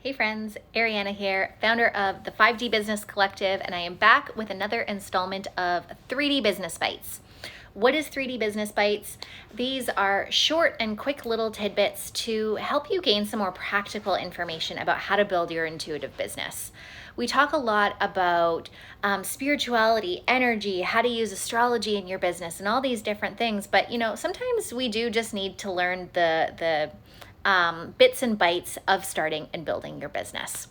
Hey friends, Ariana here, founder of the 5D Business Collective, and I am back with another installment of 3D Business Bites. What is 3D Business Bites? These are short and quick little tidbits to help you gain some more practical information about how to build your intuitive business. We talk a lot about spirituality, energy, how to use astrology in your business, and all these different things. But sometimes we do just need to learn the bits and bytes of starting and building your business.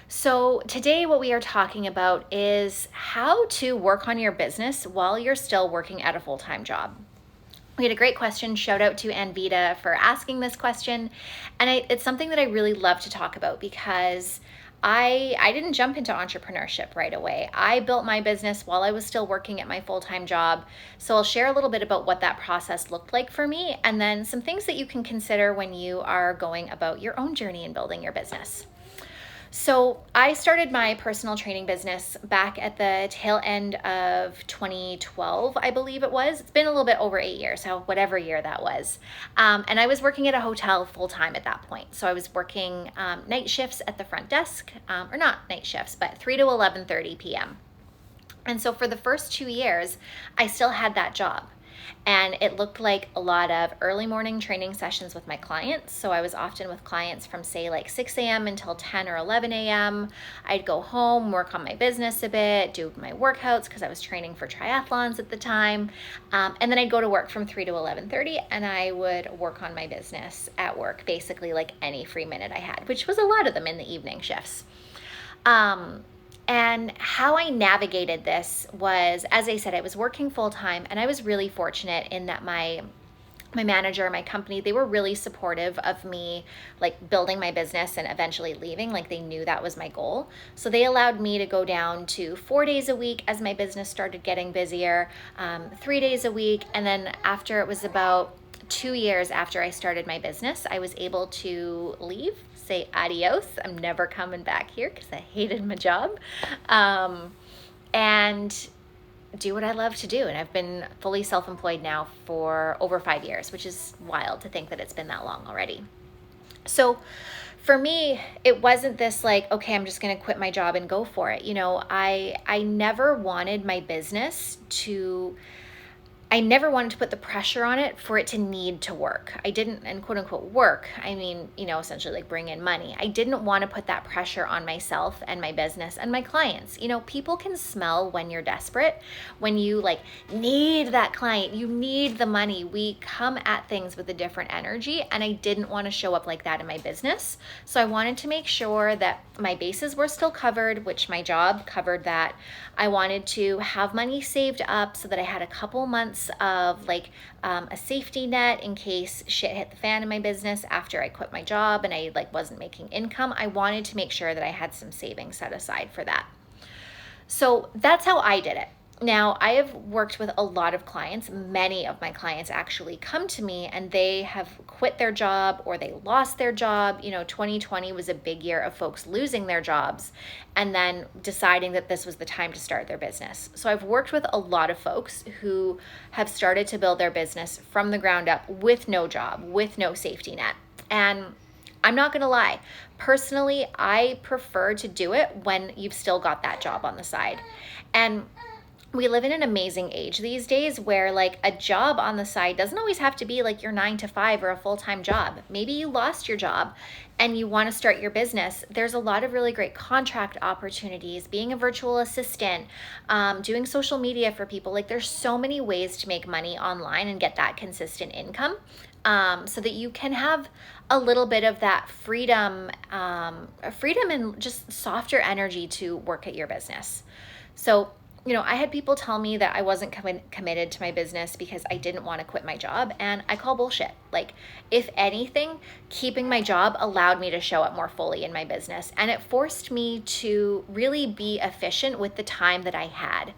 So today what we are talking about is how to work on your business while you're still working at a full-time job. We had a great question. Shout out to Anvita for asking this question. And it's something that I really love to talk about because I didn't jump into entrepreneurship right away. I built my business while I was still working at my full-time job. So I'll share a little bit about what that process looked like for me, and then some things that you can consider when you are going about your own journey in building your business. So I started my personal training business back at the tail end of 2012, I believe it was. It's been a little bit over 8 years, so whatever year that was. And I was working at a hotel full time at that point. So I was working night shifts at the front desk, or not night shifts, but 3 to 11:30 p.m. And so for the first 2 years, I still had that job. And it looked like a lot of early morning training sessions with my clients. So I was often with clients from say like 6 a.m. until 10 or 11 a.m. I'd go home, work on my business a bit, do my workouts because I was training for triathlons at the time. And then I'd go to work from 3 to 11:30 and I would work on my business at work, basically like any free minute I had, which was a lot of them in the evening shifts. And how I navigated this was, as I said, I was working full time, and I was really fortunate in that my manager, my company, they were really supportive of me like building my business and eventually leaving. Like they knew that was my goal. So they allowed me to go down to 4 days a week as my business started getting busier, 3 days a week. And then after it was about 2 years after I started my business, I was able to leave, say adios. I'm never coming back here because I hated my job, and do what I love to do. And I've been fully self-employed now for over 5 years, which is wild to think that it's been that long already. So for me, it wasn't this like, okay, I'm just going to quit my job and go for it. I never wanted my business I never wanted to put the pressure on it for it to need to work. I didn't, and quote unquote work, I mean, essentially like bring in money. I didn't want to put that pressure on myself and my business and my clients. People can smell when you're desperate, when you like need that client, you need the money. We come at things with a different energy, and I didn't want to show up like that in my business. So I wanted to make sure that my bases were still covered, which my job covered that. I wanted to have money saved up so that I had a couple months of like a safety net in case shit hit the fan in my business after I quit my job and I like wasn't making income. I wanted to make sure that I had some savings set aside for that. So that's how I did it. Now, I have worked with a lot of clients. Many of my clients actually come to me and they have quit their job or they lost their job. 2020 was a big year of folks losing their jobs and then deciding that this was the time to start their business. So I've worked with a lot of folks who have started to build their business from the ground up with no job, with no safety net. And I'm not going to lie. Personally, I prefer to do it when you've still got that job on the side. And we live in an amazing age these days where like a job on the side doesn't always have to be like your 9 to 5 or a full-time job. Maybe you lost your job and you want to start your business. There's a lot of really great contract opportunities, being a virtual assistant, doing social media for people. Like there's so many ways to make money online and get that consistent income, so that you can have a little bit of that freedom and just softer energy to work at your business. So I had people tell me that I wasn't committed to my business because I didn't want to quit my job, and I call bullshit. Like, if anything, keeping my job allowed me to show up more fully in my business, and it forced me to really be efficient with the time that I had.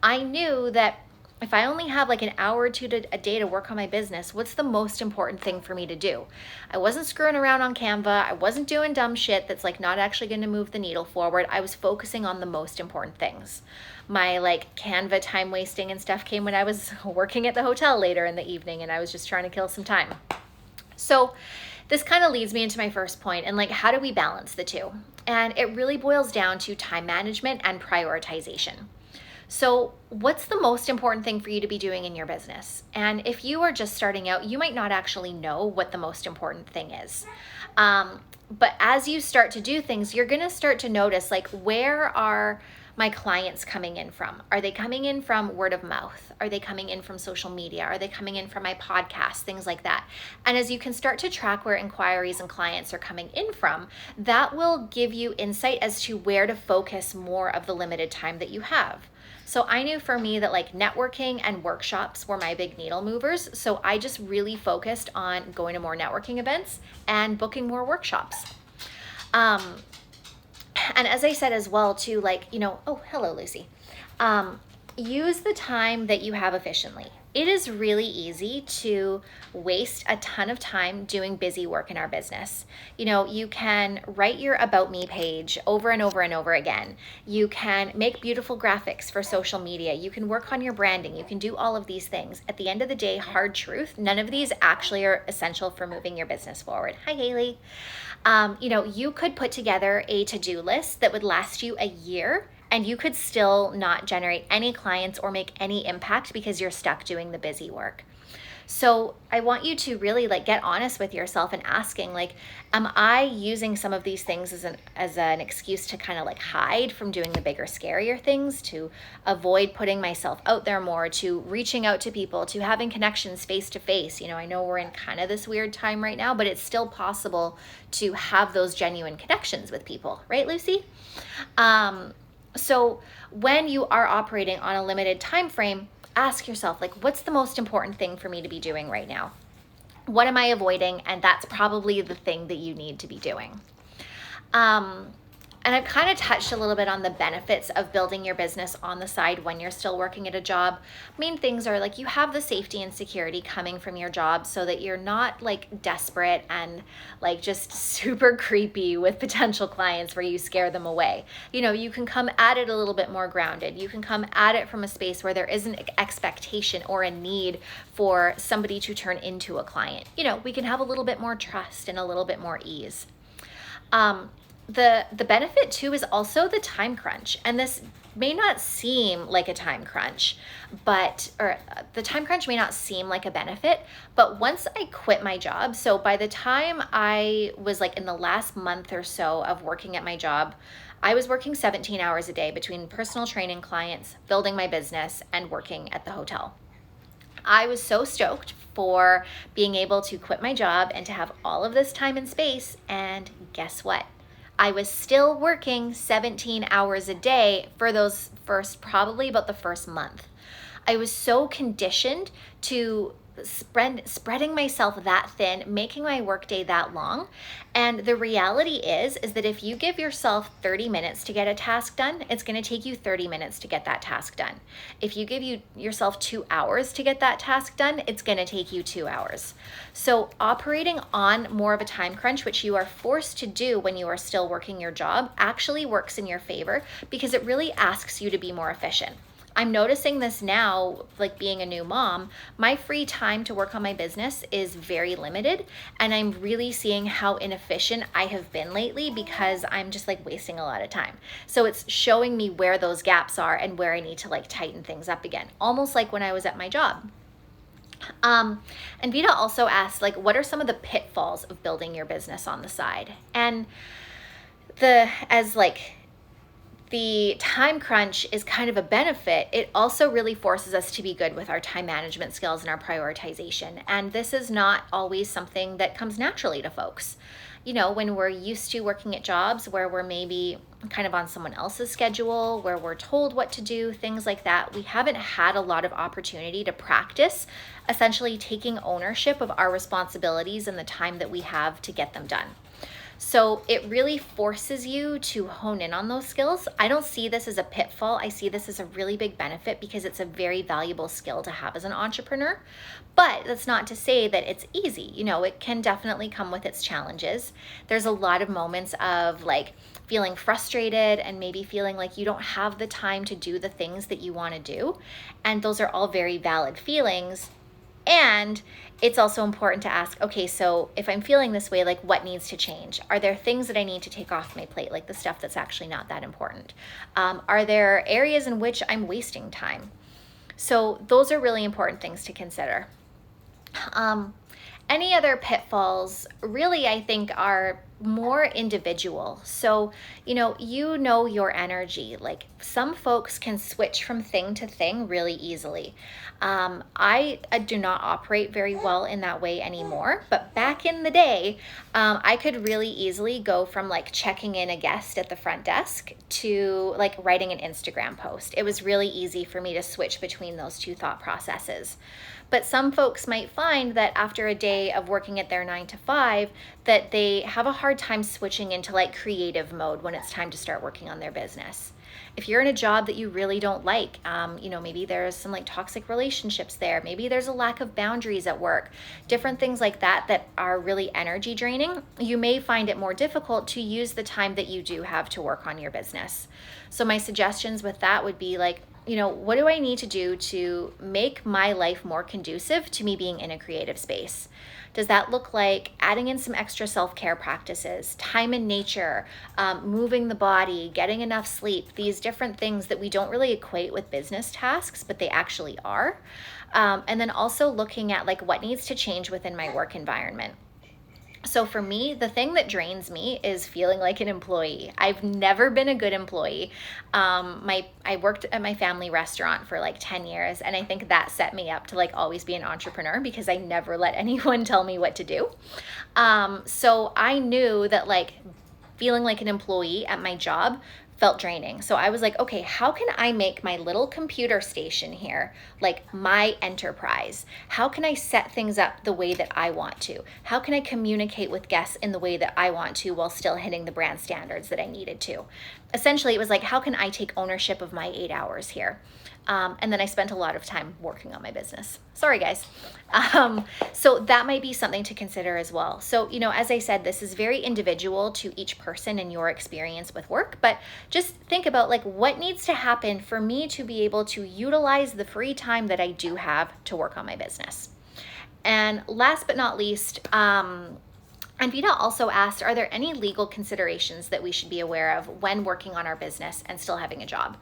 I knew that if I only have like an hour or two a day to work on my business, what's the most important thing for me to do? I wasn't screwing around on Canva. I wasn't doing dumb shit that's like not actually going to move the needle forward. I was focusing on the most important things. My like Canva time wasting and stuff came when I was working at the hotel later in the evening and I was just trying to kill some time. So this kind of leads me into my first point, and like, how do we balance the two? And it really boils down to time management and prioritization. So, what's the most important thing for you to be doing in your business? And if you are just starting out, you might not actually know what the most important thing is. But as you start to do things, you're going to start to notice, like, where are my clients coming in from? Are they coming in from word of mouth? Are they coming in from social media? Are they coming in from my podcast? Things like that. And as you can start to track where inquiries and clients are coming in from, that will give you insight as to where to focus more of the limited time that you have. So I knew for me that like networking and workshops were my big needle movers. So I just really focused on going to more networking events and booking more workshops. And as I said as well too, like, oh, hello, Lucy. Use the time that you have efficiently. It is really easy to waste a ton of time doing busy work in our business. You can write your About Me page over and over and over again. You can make beautiful graphics for social media. You can work on your branding. You can do all of these things. At the end of the day, hard truth, none of these actually are essential for moving your business forward. Hi, Haley. You could put together a to-do list that would last you a year, and you could still not generate any clients or make any impact because you're stuck doing the busy work. So I want you to really like get honest with yourself and asking, like, am I using some of these things as an excuse to kind of like hide from doing the bigger, scarier things, to avoid putting myself out there more, to reaching out to people, to having connections face to face? I know we're in kind of this weird time right now, but it's still possible to have those genuine connections with people, right, Lucy? So when you are operating on a limited time frame, ask yourself, like, what's the most important thing for me to be doing right now? What am I avoiding? And that's probably the thing that you need to be doing. And I've kind of touched a little bit on the benefits of building your business on the side when you're still working at a job. Main things are like you have the safety and security coming from your job so that you're not like desperate and like just super creepy with potential clients where you scare them away. You can come at it a little bit more grounded. You can come at it from a space where there isn't an expectation or a need for somebody to turn into a client. We can have a little bit more trust and a little bit more ease. The benefit too is also the time crunch. And this may not seem like a time crunch, or the time crunch may not seem like a benefit, but once I quit my job, so by the time I was like in the last month or so of working at my job, I was working 17 hours a day between personal training clients, building my business, and working at the hotel. I was so stoked for being able to quit my job and to have all of this time and space. And guess what? I was still working 17 hours a day for those probably about the first month. I was so conditioned to spreading myself that thin, making my workday that long. And the reality is that if you give yourself 30 minutes to get a task done, it's going to take you 30 minutes to get that task done. If you give yourself 2 hours to get that task done, it's going to take you 2 hours. So operating on more of a time crunch, which you are forced to do when you are still working your job, actually works in your favor because it really asks you to be more efficient. I'm noticing this now, like being a new mom, my free time to work on my business is very limited, and I'm really seeing how inefficient I have been lately because I'm just like wasting a lot of time. So it's showing me where those gaps are and where I need to like tighten things up again, almost like when I was at my job. And Vita also asked, like, what are some of the pitfalls of building your business on the side? And the time crunch is kind of a benefit, it also really forces us to be good with our time management skills and our prioritization. And this is not always something that comes naturally to folks. When we're used to working at jobs where we're maybe kind of on someone else's schedule, where we're told what to do, things like that, we haven't had a lot of opportunity to practice essentially taking ownership of our responsibilities and the time that we have to get them done. So it really forces you to hone in on those skills. I don't see this as a pitfall. I see this as a really big benefit because it's a very valuable skill to have as an entrepreneur. But that's not to say that it's easy. It can definitely come with its challenges. There's a lot of moments of like feeling frustrated and maybe feeling like you don't have the time to do the things that you want to do. And those are all very valid feelings. And it's also important to ask, okay, so if I'm feeling this way, like what needs to change? Are there things that I need to take off my plate, like the stuff that's actually not that important? Are there areas in which I'm wasting time? So those are really important things to consider. Any other pitfalls really, I think, are more individual. So, you know your energy. Like some folks can switch from thing to thing really easily. I do not operate very well in that way anymore, but back in the day, I could really easily go from like checking in a guest at the front desk to like writing an Instagram post. It was really easy for me to switch between those two thought processes. But some folks might find that after a day of working at their 9 to 5, that they have a hard time switching into like creative mode when it's time to start working on their business. If you're in a job that you really don't like, maybe there's some like toxic relationships there. Maybe there's a lack of boundaries at work, different things like that are really energy draining. You may find it more difficult to use the time that you do have to work on your business. So my suggestions with that would be like, what do I need to do to make my life more conducive to me being in a creative space? Does that look like adding in some extra self-care practices, time in nature, moving the body, getting enough sleep, these different things that we don't really equate with business tasks, but they actually are. And then also looking at like what needs to change within my work environment. So for me, the thing that drains me is feeling like an employee. I've never been a good employee. I worked at my family restaurant for like 10 years, and I think that set me up to like always be an entrepreneur because I never let anyone tell me what to do. So I knew that like feeling like an employee at my job felt draining. So I was like, okay, how can I make my little computer station here like my enterprise? How can I set things up the way that I want to? How can I communicate with guests in the way that I want to while still hitting the brand standards that I needed to? Essentially, it was like, how can I take ownership of my 8 hours here? And then I spent a lot of time working on my business. Sorry, guys. So that might be something to consider as well. So, as I said, this is very individual to each person and your experience with work, but just think about like what needs to happen for me to be able to utilize the free time that I do have to work on my business. And last but not least, Anvita also asked, are there any legal considerations that we should be aware of when working on our business and still having a job?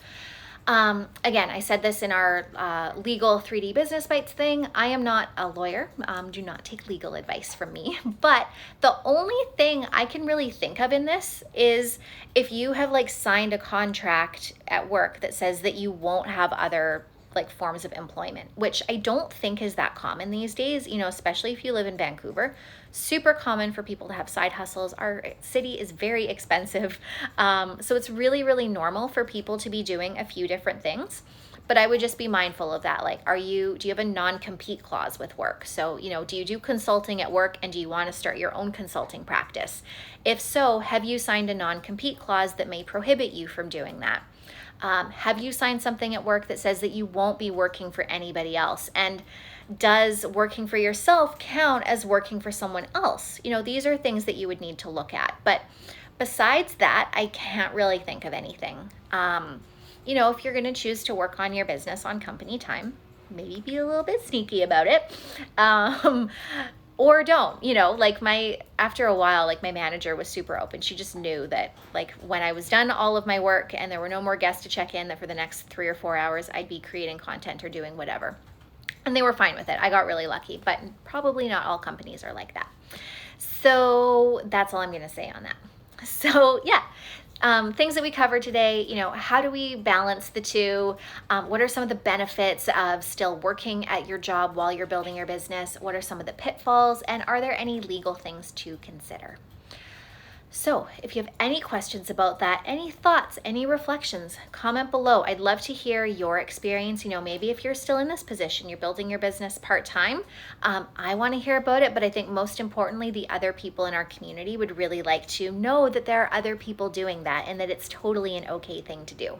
Again, I said this in our legal 3D Business Bites thing. I am not a lawyer. Do not take legal advice from me. But the only thing I can really think of in this is if you have like signed a contract at work that says that you won't have other like forms of employment, which I don't think is that common these days, especially if you live in Vancouver. Super common for people to have side hustles. Our city is very expensive. So it's really, really normal for people to be doing a few different things. But I would just be mindful of that. Like, do you have a non-compete clause with work? So, do you do consulting at work and do you want to start your own consulting practice? If so, have you signed a non-compete clause that may prohibit you from doing that? Have you signed something at work that says that you won't be working for anybody else? And does working for yourself count as working for someone else? These are things that you would need to look at. But besides that, I can't really think of anything. If you're going to choose to work on your business on company time, maybe be a little bit sneaky about it. Or don't, after a while, like my manager was super open. She just knew that like when I was done all of my work and there were no more guests to check in, that for the next 3 or 4 hours, I'd be creating content or doing whatever. And they were fine with it. I got really lucky, but probably not all companies are like that. So that's all I'm going to say on that. So yeah. Things that we covered today, how do we balance the two? What are some of the benefits of still working at your job while you're building your business? What are some of the pitfalls? And are there any legal things to consider? So if you have any questions about that, any thoughts, any reflections, comment below. I'd love to hear your experience. Maybe if you're still in this position, you're building your business part-time. I want to hear about it, but I think most importantly, the other people in our community would really like to know that there are other people doing that and that it's totally an okay thing to do.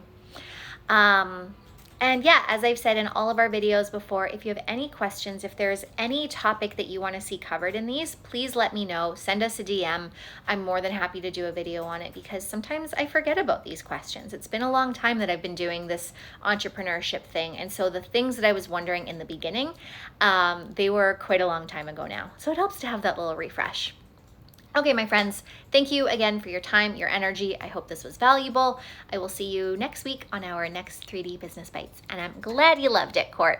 And yeah, as I've said in all of our videos before, if you have any questions, if there's any topic that you want to see covered in these, please let me know. Send us a DM. I'm more than happy to do a video on it because sometimes I forget about these questions. It's been a long time that I've been doing this entrepreneurship thing. And so the things that I was wondering in the beginning, they were quite a long time ago now. So it helps to have that little refresh. Okay, my friends, thank you again for your time, your energy. I hope this was valuable. I will see you next week on our next 3D Business Bites. And I'm glad you loved it, Court.